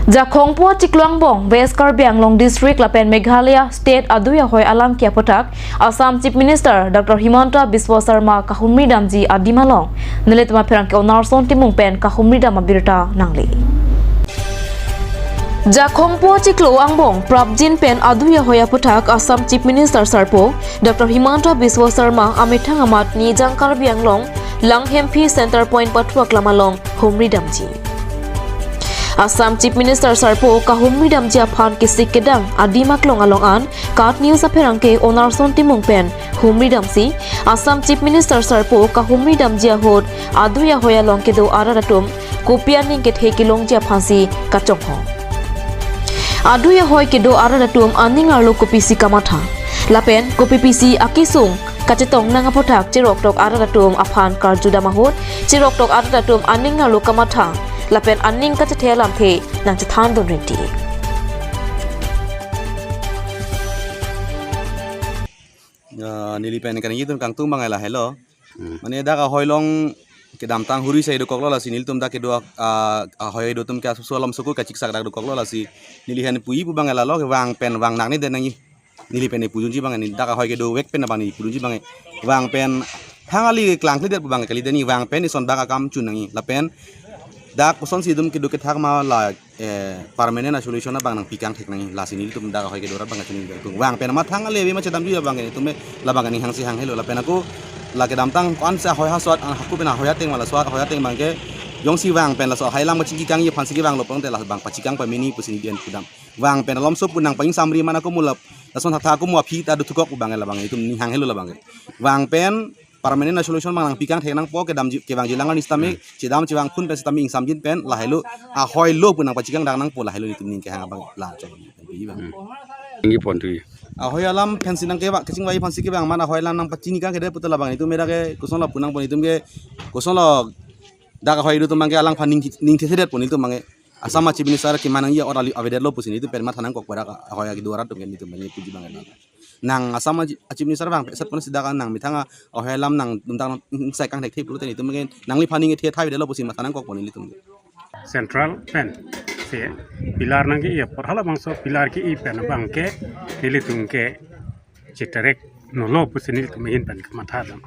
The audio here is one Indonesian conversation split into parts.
Jakong po Chikluangbong, West Karbi Anglong District, Lapen Meghalaya State aduya hoy alam kia potak, Assam Chief Minister Dr. Himanta Biswa Sarma kahumridam ji adimalong, nilitma perang ke onarson timung pen kahumridam abirta nangli. Jakong po Chikluangbong, Prabjin pen aduya hoya potak, Assam Chief Minister Sarpo, Dr. Himanta Biswa Sarma amitang amat ni Jang Karbi Anglong, Langhempi Center Point Patuak Lamalong, humridam ji. Assam Chief Minister Sarpo kahumridam jia phan kisik kedang adimaklong alongan kat news aperang ke onarson timung pen humridam si Assam Chief Minister Sarpo kahumridam jia hot aduya hoya long kedo araratum kopian ning ket he kilong jia phansi kachong ho aduya hoy kedo araratum aning arlo kopisi kamatha lapen kopipisi akisung kacetong nang apotak cirok tok araratum aphan karjuda mahut cirok tok araratum aning arlo kamatha Lapen aning ka telam phe nang chathan don renti nili pen kan yidun kang tung bangala hello mane da ka hoilong ke dam tang huri sai do koklo la si nil tum da ke do hoy do tum ka solam suku ka chiksak da do koklo la si nili han pui bu bangala lo ke wang pen wang nang ni den nang nili pen pujunji bangani da ka hoy ke do wek pen bani pujunji bangai wang pen hangali klang klidet bu bang kali deni wang pen ison ba ka kam chun nang la pen dak poson sidum kidu kethak ma la permanent solution na bang nang pikang thek nang la sinil tum dak hoy ke dorat bang chuni tung wang pen ma thang ale ma chadam ju bang ni tume la bang ni hang si hang helo la pen aku la ke dam tang kon sa hoy ha swat aku pen hoy ateng mala swat hoy ateng bang ke yong si wang pen la so hai lang ma chiki kang ye phan si wang lo pang te la bang pachikang pa mini pusini dian pudam wang pen lom so punang paing samri mana ko mulap la son thak aku mu phi ta du thukok bang la bang itum ni hang helo la bang wang pen permanent solution mang pikang thek nang po ke dam ke bang jilangan istame chidam chiwang khun pe stami ing samjin pen la helu a hoi lo punang pachikang dang nang po la helu ni tumning ke hang bang la chai bi bang ngi pon tu a hoi alam pensin nang ke ba kaching wai phansi ke bang mana hoi lan nang pachini ka ke de putala bang itu mera ke kuson la punang pon itum ke kuson la da ka hoi do tumang ke alang phaning ning the sedet pon itu mange asama chief minister ki manang ya orali avedelo pusini itu pen ma thanang kok para hoi ki duarat tum ke ni tum bang puji bang nang asama chief minister bang pesat pon sidakan nang mithanga ohelam nang dumtang sai kang thek thep teni tumgen nangli phani nge the thai de lo pusi mathanang kok poni litum central pen se pilar nang ye porhala bangso pilar ki i pen bang ke dilitung ke chitarek no lo pusinil tumin pen kamatha dam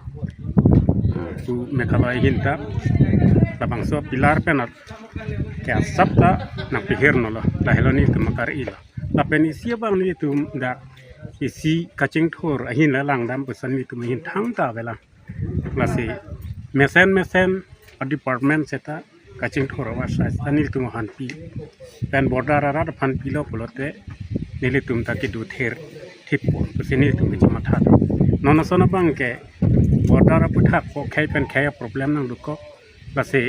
tu mekhala hinta la bangso pilar pen ke sabta na pihir no la heloni tumakar ila la pen isia bang ni tum da isi kacing thor ahin la lang dam pusan ni tum hin thang ta bela lasi mesen department seta kacing thor wa sa anil tum han pi pen border ra phan pi lo polote nili tum ta ki du ther thipo pusini tum ki matha nona sona bang ke border ra puthak ko khai pen khai problem nang du ko lasi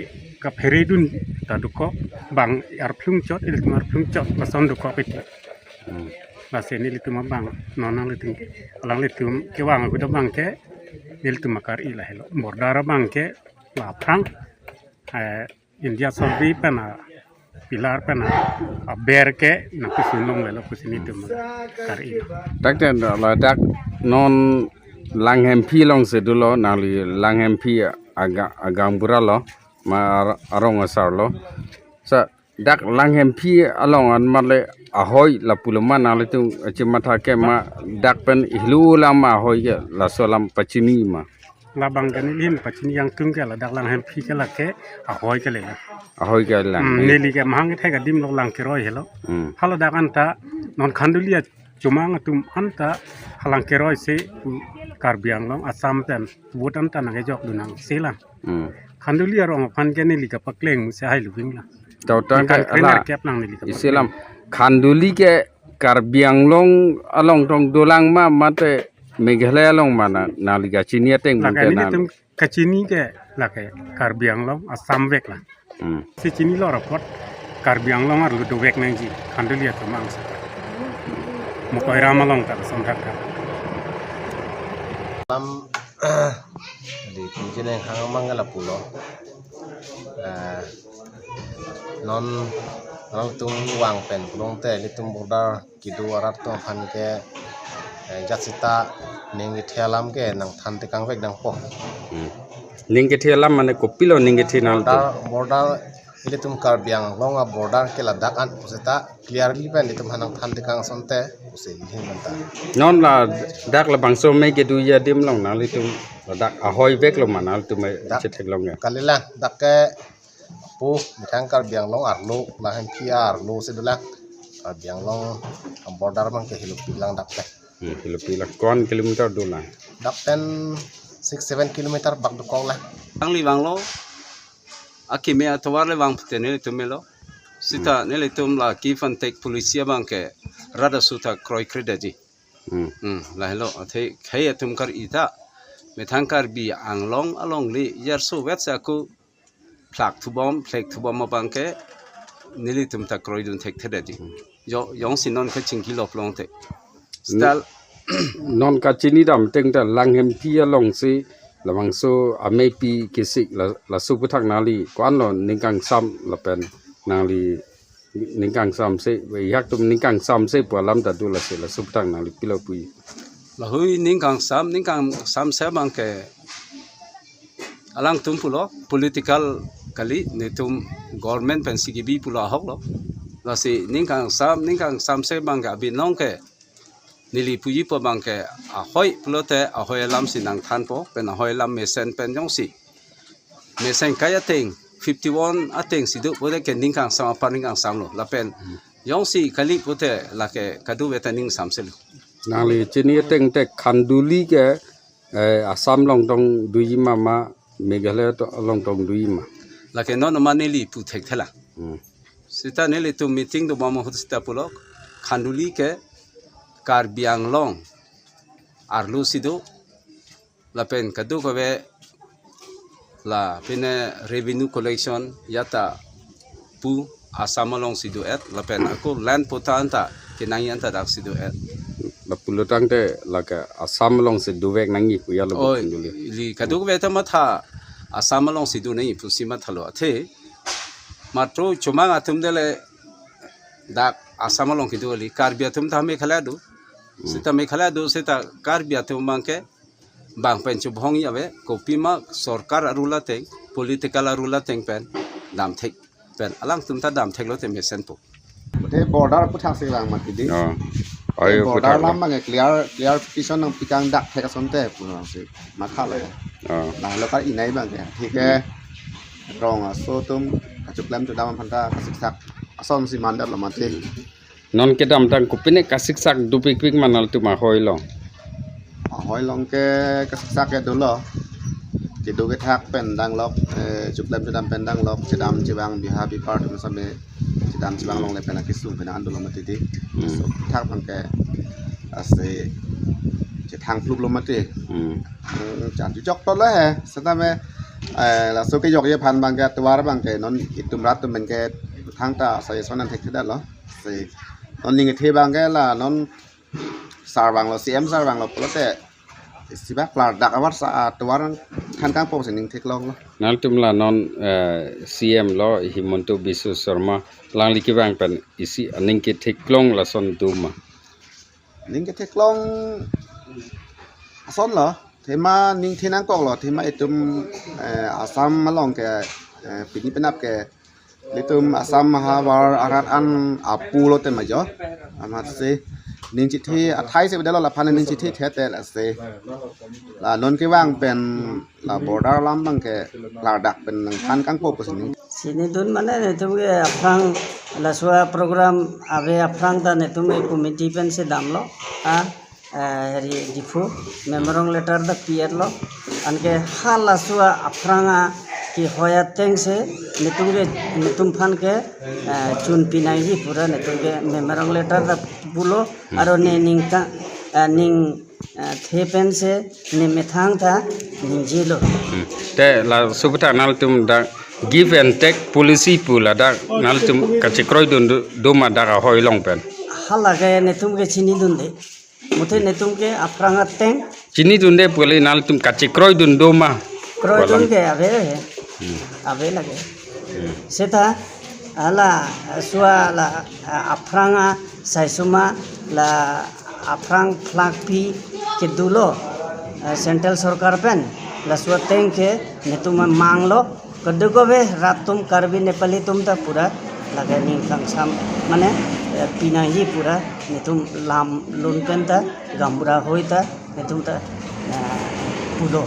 ka pheridun ta du ko bang ar phlung chot il tum ar phlung chot pason du ko pit Lase ni litu mabang, nonang litu alang litu kewang aku dah bang ke, ni litu makar ilah hello. Bordara bang ke, lapang, India solvi pena, pilar pena, ber ke, nak kusunong lelo kusini tu makar ilah. Dak dan la dak non Langhempi long sedulo nali Langhempi agam buralo ma arong asar lo. Sa dak Langhempi along an male ahoy la pulman nali tu cimatha ke ma dak pen ihlu lama ahoy ke la solam pachini ma. Labang kan ini pacini yang tung ke la dak Langhempi ke la ke ahoy ke le. Ahoy ke lang. Neli ke mahang ke ga dim lo lang keroi hello. Halo dak anta non kandulia cuma ngatum anta halang keroi se karbiang long asam pen buatan tanah ejok dunang selang. Kandulia rong pan ke neli ke pakleng musa hai lubing lah. Tautan ke ala Islam khanduli ke karbiang long along tong dolang ma mate Meghalaya long mana naliga chinia teng mungkin na kacini ke la ke karbiang long asam vek lah si chini lo rapot karbiang long ar lu vek nang ji khanduli to mang sa mo ko rama long ta som thak ka di kunjine hang mangala pulo non orang tung wang pen pulong te litum border kidu arat to phan ke jatsita ningi thelam ke nang than te kang vek dang po ningi thelam mane kopilo ningi thinal border Ili tum karbiang longa border ke ladak an puseta clearly pen itum hanang than tikang sonte puse hin menta. non là dak là bằng số mấy cái đuôi giờ đêm lòng nào li tum là dak à hoi vek lòng mà nào tum mấy chết thạch lòng nghe Kalila dak ke pu mitang karbiang long arlu la hem PR lu sedula karbiang long border mang ke hilup bilang dak ke. Philippines là con km đô la Dak pen 6-7 kilometer bak dukong lah. ang liwang lo aki me atwar le wang pte ne tum lo sita ne le tum la ki fan tek policia bang ke rada suta kroi kredaji la hello athe khai tum kar ita me thangkar bi anglong along li yar so wet sa ku plak thu bom ma bang ke nili tum ta kroi dun tek thedaji yo yong sinon ka chingki lop long te stal non ka chini dam teng ta lang hem pia long si là bằng số à mấy pi cái gì là số bút thằng nào li quán nó nín càng xăm là pen nào li nín càng xăm sẽ vậy hắc tụm nín càng xăm sẽ bỏ làm ta du là sẽ là số bút thằng nào li pi lâu pi la hui ning kang sam se bang ke alang tum pulo political kali ne tum government pen CGB pulo hok lo la si ning kang sam se bang ka bi nong ke nili puyi po bang ke a hoi pulo te a hoi lam si nang than po pen a hoi lam me sen pen jong si me sen kaya ting 51 ateng si du bo de ke ning kang sam pa ning kang sam lo la pen yong si kali pote la ke kadu weta ning sam se lo nào li chini teng te khanduli ke Assam long tong dui mama Meghalaya to long tong dui ma la ke non ma nili pu thek thela sita nili tu meeting do bama hot sta pulo khanduli ke karbiang long arlu sido la pen kadu ko ve la pene revenue collection yata pu Assam long sido et la pen aku land potanta ke nangyan ta dak sido et là pulo tang te là cái Assam long se du vek nangi ku ya lo oi khanduli li kadu ko ve ta ma tha Assam long sido nei pu sima thalo athe matro chuma atum dele dak Assam long kidu li karbia tum ta me khala du sita me khala do sita karbia tum bangke bang pen chu bhong yawe kopi ma sarkar arula te political arula teng pen dam thek pen alang tum ta dam thek lo te me sen po Thế border putang silang mati di. oi Border lam mang clear petition ng pikang dak theka sonte puno si matha la. Nah lo ka inai bang ke. Thi ke rong so tum kachuk lam tu dam phanta kasiksak asom si mandat lo mati. non cái đam tang kupin ka sik sak du pik pik manal tu ma hoi long Hoi long ke kasiksak ke dolo. Ki du ke thak pen dang lok chuk lam tu dam pen dang lok chedam chiwang biha bi part tu samme chedam chiwang long le pen kisu pen an dolo mati di. So thak bang ke ase che thang pluk lo mati. Chẳng chú chọc tốt đấy hả? Sao ta mẹ là số cái dọc cái pan bằng cái tua bằng cái nó ít tụm rát tụm mình cái thang ta xây số năng thạch thế đó thì nó nhìn cái bằng cái là nó sar bằng là cm sar bằng là có thể si bác là đặc vắt sa tua thang cang phong sẽ nhìn thạch long đó. nal tum la non CM lo Himanto Biswa Sarma lang li ki bang pen isi aning ki thiklong la son duma Nhìn cái thạch long son là thế mà nhìn thế năng cọc là thế mà tụm Assam mà lòng cái pini penap cái tụm Assam ha var arat an apu lo tem ajo amat se nhìn chỉ thi Thai se bedalo la phan nhìn chỉ thi thế thế là se là non cái vang pen là border lam bang cái là đặc pen phan kang po pasin Sini dun mana ne tum ke aprang la sua program ave aprang ta ne tum committee pen se dam lo a heri difu memorong letter da pier lo an ke hala sua apranga ki hoya teng se ne tum phan ke chun pinai ji pura ne tum ke memorong letter da bulo aro ne ning ta ning the pen se ne methang ta ning ji lo te la subta nal tum da give and take policy pula da nal tum ka chikroi dun duma da ka hoi long pen hala ke ne tum ke chini dun de muthe ne tum ke apranga teng chini dun de puli nal tum ka chikroi dun duma kroi dun ke ave lage seta ala sua la apranga saisuma la aprang flak pi ke dulo central sarkar pen la sua teng ke ne tum manglo कद्दू को बे रात तुम कार्बी नेपाली तुम ता पूरा लगे निंग कंसाम माने पिना ही पूरा ने तुम लाम लोन पेन ता गंबरा होई ता ने तुम ता पुलो